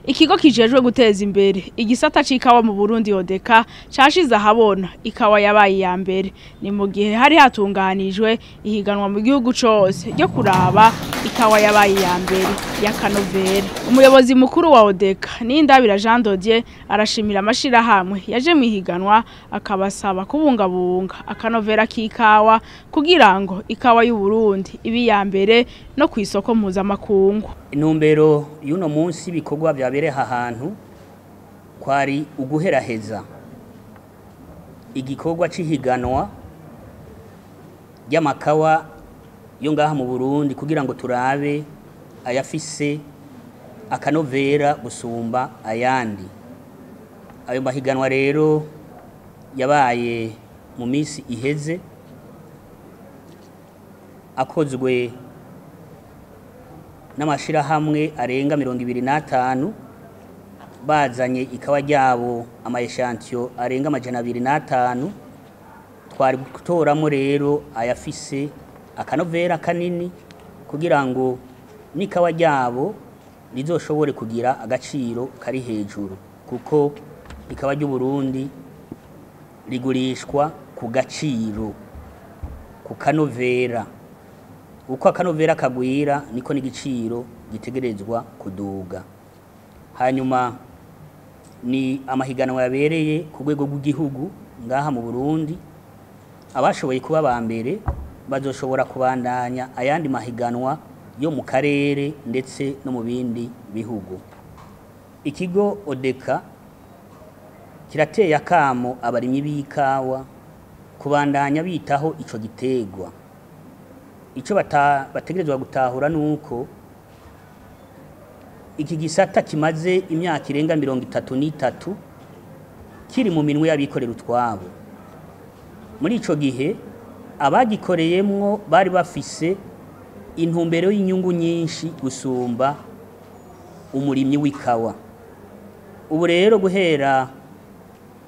Ikigo kijejwe guteza imbere igisata c'ikawa mu Burundi Odeka cashize ahabona ikawa yabaye ya mbere ni mu gihe hari hatunganijwe ihiganwa mu gihugu cose ryo kuraba ikawa yabaye ya mbere ya Kanovera. Umuyobozi mukuru wa Odeka Nindabira Jean Dodier arashimira amashira hamwe yaje mu ihiganwa akabasaba kubungabunga akanovera k'ikawa kugira ngo ikawa y'u Burundi ibi ya mbere no kwisoko mpuzamakungu. Intumbero y'uno munsi ibikorwa byabereye ahantu kwari uguheraheza igikorwa c'ihiganwa y'amakawa yo ngaha mu Burundi kugira ngo turabe ayafise akanovera gusumba ayandi. Ayo mahiganwa rero yabaye mu misi iheze akozwe n'amashira hamwe arenga 25 bazanye ikawa ryabo amayeshantiyo arenga 205 twari gutoramo rero ayafise akanovera kanini kugira ngo n'ikawa ryabo rizoshobore kugira agaciro kari hejuru kuko ikawa ry'u Burundi rigurishwa ku gaciro ku kanovera uko akanovera kagwira niko n'igiciro gitegerezwa kuduga. Hanyuma ni amahiganwa yabereye ku rwego rw'igihugu ngaha mu Burundi abashoboye kuba ba mbere bazoshobora kubandanya ayandi mahiganwa yo mu karere ndetse no mu bindi bihugu. Ikigo Odeka kirateye akamo abarimyi b'ikawa kubandanya bitaho ico gitegwa. Ico bategerezwa gutahura nuko iki gisata kimaze imyaka irenga 33 kiri mu minwe y'abikorera utwabo. Muri ico gihe abagikoreyemwo bari bafise intumbero y'inyungu nyinshi gusumba umurimyi w'ikawa. Ubu rero guhera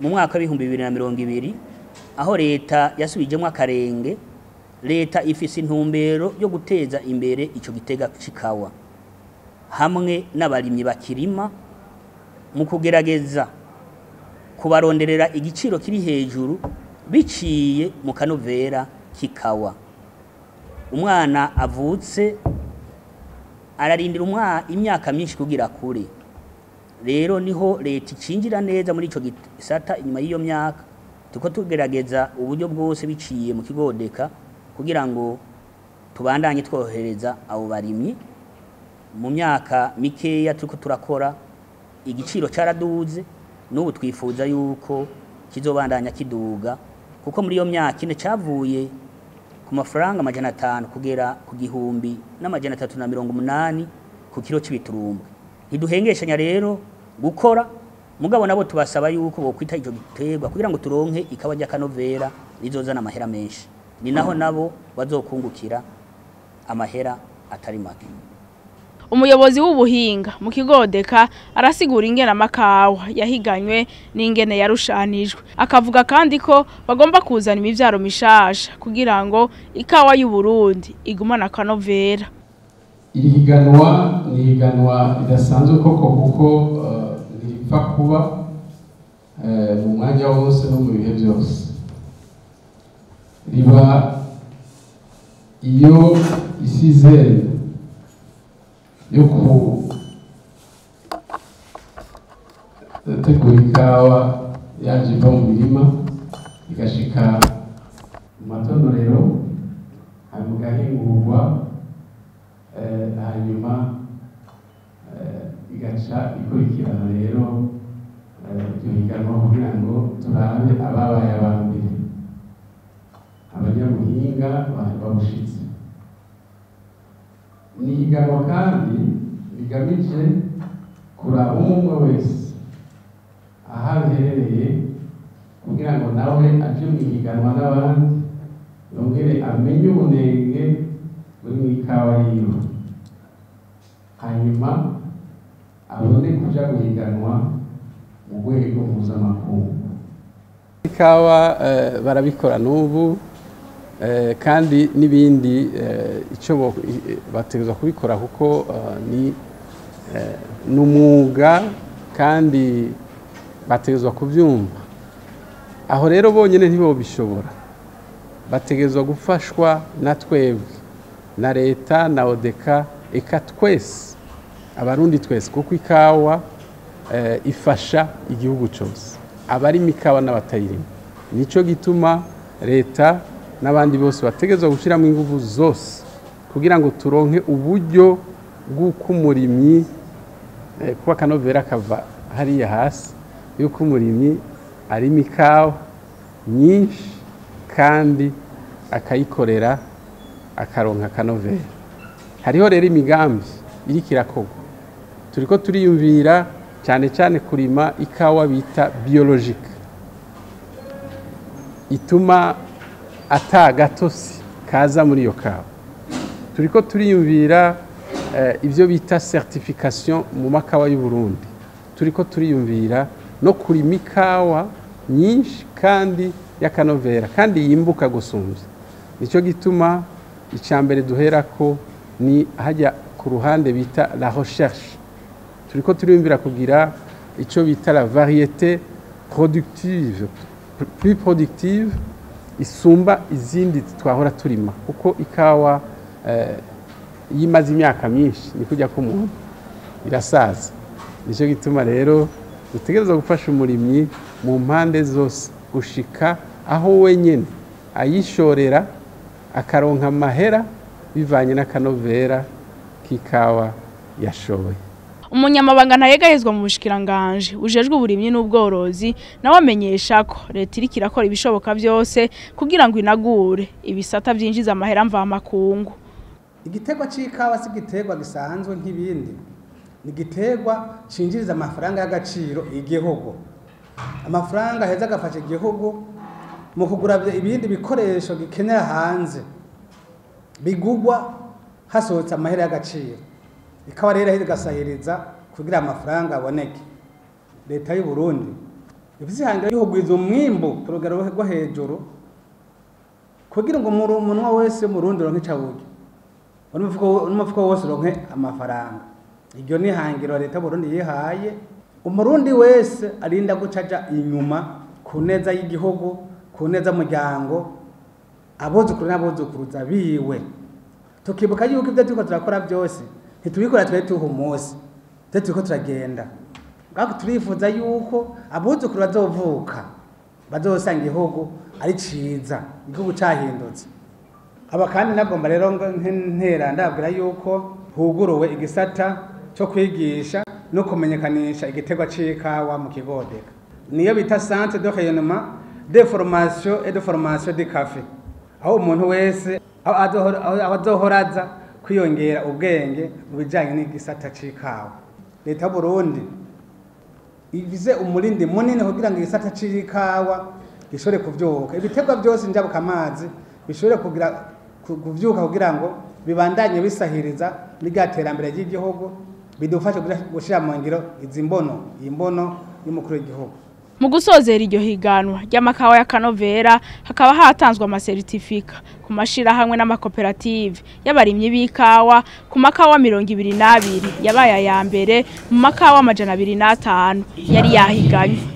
mu mwaka wa 2020 aho leta yasubijemwe akarenge, leta ifise intumbero yo guteza imbere ico gitega c'ikawa hamwe n'abarimyi bakirima mu kugerageza kubaronderera igiciro kiri hejuru biciye mu kanovera k'ikawa. Umwana avutse ararindira imyaka myinshi kugira kure, rero niho leta icinjira neza muri ico gisata. Inyuma y'iyo myaka tuko tugerageza uburyo bwose biciye mu kigo Odeka kugira ngo tubandanye twohereza abo barimyi. Mu myaka mikeya tuko turakora igiciro caraduze n'ubu twifuza yuko kizobandanya kiduga kuko muri iyo myaka ine cavuye ku mafaranga 500 kugera ku 1380 ku kilo c'ibiturumbwe. Ntiduhengeshanya rero gukora mugabo nabo tubasaba yuko bokwita ico giterwa kugira ngo turonke ikawa rya kanovera rizozana amahera menshi, ni naho nabo bazokungukira amahera atari make. Umuyobozi w'ubuhinga mu kigo Odeka arasigura ingene amakawa yahiganywe n'ingene yarushanijwe, akavuga kandi ko bagomba kuzana imivyaro mishasha kugira ngo ikawa y'u Burundi igumana kanovera. Ihiganwa ni higanwa idasanzwe koko kuko ripfa kuba mu mwanya wose no mu bihe byose. Riba iyo isizere yo gutegura ikawa yaje iva mu mirima igashika mu matonorero hanyuma igahingurwa hanyuma igaca ikurikirana rero iryo higanwa kugira ngo turabe ababaye abambere abanyabuhinga babushitse. Ni higanwa kandi bigamije kuraba umwe wese aho aherereye kugira ngo nawe aje mu higanwa n'abandi yongere amenye ubunenge buri mu ikawa yiwe hanyuma abone kuja guhiganwa mu rwego mpuzamakungu. Ikawa barabikora n'ubu kandi n'ibindi ico bategerezwa kubikora kuko ni ni umwuga kandi bategezwa kubyumva. Aho rero bonyine ntibobishobora, bategezwa gufashwa na twebwe, na leta, na odeka, eka twese abarundi twese, kuko ikawa ifasha igihugu cyose, abarima ikawa n'abatayirima. Nico gituma leta n'abandi bose bategezwa gushyiramo ingufu zose kugira ngo turonke uburyo bw'uko umurimyi kuba akanovera kava hariya hasi, yuko umurimyi arima ikawa nyinshi kandi akayikorera akaronka akanovera. Hariho rero imigambi iriko irakorwa, turiko turiyumvira cyane cyane kurima ikawa bita biologique, ituma ata gatosi kaza muri iyo kawa. Turiko turiyumvira ibyo bita certification mu makawa y'u Burundi. Turiko turiyumvira no kurima ikawa nyinshi kandi y'akanovera kandi yimbuka gusumvya. Nico gituma icambere duherako ni hajya ku ruhande bita la recherche. Turiko turiyumvira kugira ico bita la variété productive, plus productive, isumba izindi twahora turima, kuko ikawa yimaze imyaka myinshi ni kujya ko umuntu irasaza. Nico gituma rero dutegerezwa gufasha umurimyi mu mpande zose gushika aho wenyene ayishorera akaronka amahera bivanye n'akanovera k'ikawa yashoye. Umunyamabanga ntayegahezwa mu bushikiranganje ujejwe uburimyi n'ubworozi nawe amenyesha ko leta iriko irakora ibishoboka byose kugira ngo inagure ibisata byinjiza amahera mva makungu. Igiterwa c'ikawa si igiterwa gisanzwe nk'ibindi, ni igiterwa cinjiriza amafaranga y'agaciro igihugu. Amafaranga heza agafasha igihugu mu kugura ibindi bikoresho gikenera hanze bigugwa hasohotse amahera y'agaciro. Ikawa rero igasahiriza kugira amafaranga aboneke. Leta y'u Burundi ifise ihangiro y'ihugwiza umwimbu ku rugero rwo hejuru kugira ngo umunwa wese mu Burundi ronke icaburyo, umufuko wose uronke amafaranga. Iryo ni ihangiro leta y'u Burundi yihaye. Umurundi wese arinda gucaja inyuma ku neza y'igihugu, ku neza y'umuryango, abuzukuru n'abuzukuruza biwe. Tukibuka yuko ibyo turiko turakora byose ntitubikora twe tuha umunsi, turiko turagenda. Ngako turifuza yuko abuzukuru bazovuka bazosanga igihugu ari ciza, igihugu cahindutse. Aba kandi nagomba rero ntera ndabwira yuko huguruwe igisata cyo kwigisha no kumenyekanisha igiterwa c'ikawa mu Kigodeka. Niyo bita Centre de Rayonnement de Formation et de Formation de Café. Aho umuntu wese azohoraza kwiyongera ubwenge mu bijanye n'igisata c'ikawa. Leta y'u Burundi ivize umurindi munini kugira ngo igisata c'ikawa gishore kuvyuka. Ibiterwa byose njabuka amazi bishore kuvyuka kugira ngo bibandanye bisahiriza n'iryaterambere ry'igihugu, bidufasha gushira mu ngiro imbono y'umukuru w'igihugu. Mu gusozera iryo higanwa ry'amakawa ya kanovera hakaba hatanzwe amasertifika ku mashira hamwe n'amakoperative y'abarimyi b'ikawa ku makawa 22 yabaye ya mbere mu makawa 205 yari yahiganywe.